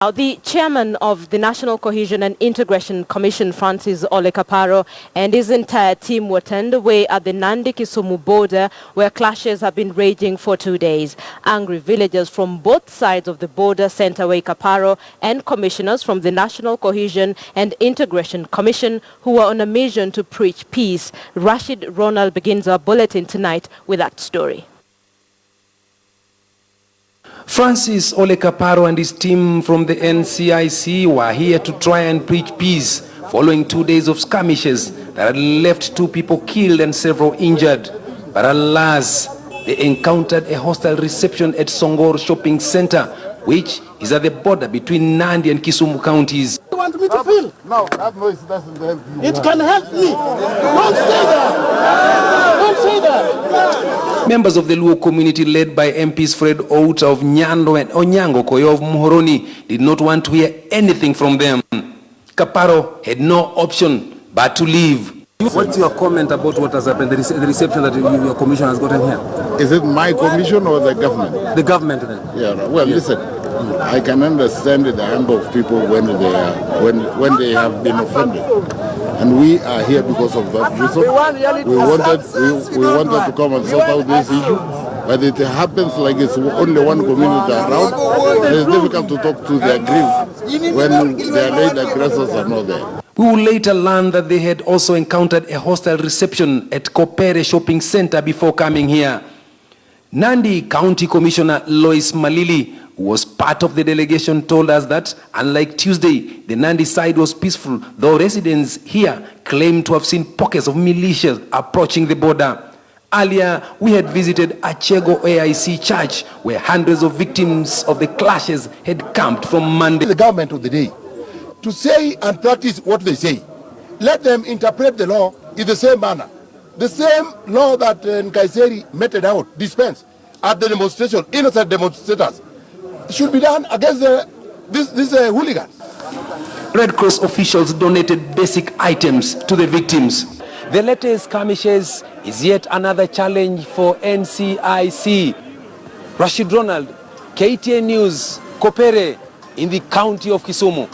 Now, the chairman of the National Cohesion and Integration Commission, Francis Ole Kaparo, and his entire team were turned away at the Nandi-Kisumu border, where clashes have been raging for 2 days. Angry villagers from both sides of the border sent away Kaparo and commissioners from the National Cohesion and Integration Commission, who were on a mission to preach peace. Rashid Ronald begins our bulletin tonight with that story. Francis Ole Kaparo and his team from the NCIC were here to try and preach peace following 2 days of skirmishes that had left 2 people killed and several injured. But alas, they encountered a hostile reception at Songor Shopping Center, which is at the border between Nandi and Kisumu counties. You want me to feel? No, that noise doesn't help you. It can help me. Don't say that. Don't say that. Members of the Luo community, led by MPs Fred Outa of Nyando and Onyango Koyo of Muhoroni, did not want to hear anything from them. Kaparo had no option but to leave. What's your comment about what has happened, the reception that your commission has gotten here? Is it my commission or the government? The government then. Yeah, well, listen, I can understand the anger of people when they have been offended. And we are here because of that reason. We wanted to come and sort out this issue, but it happens like it's only one community around. It's difficult to talk to their grief when their late aggressors are not there. We will later learn that they had also encountered a hostile reception at Kopere Shopping Center before coming here. Nandi County Commissioner Lois Malili, who was part of the delegation, told us that, unlike Tuesday, the Nandi side was peaceful, though residents here claimed to have seen pockets of militias approaching the border. Earlier, we had visited Achego AIC Church, where hundreds of victims of the clashes had camped from Monday. The government of the day, to say and practice what they say, let them interpret the law in the same manner. The same law that Nkaiseri meted out, dispensed at the demonstration, innocent demonstrators, should be done against these hooligans. Red Cross officials donated basic items to the victims. The latest skirmishes is yet another challenge for NCIC. Rashid Ronald, KTN News, Kopere, in the county of Kisumu.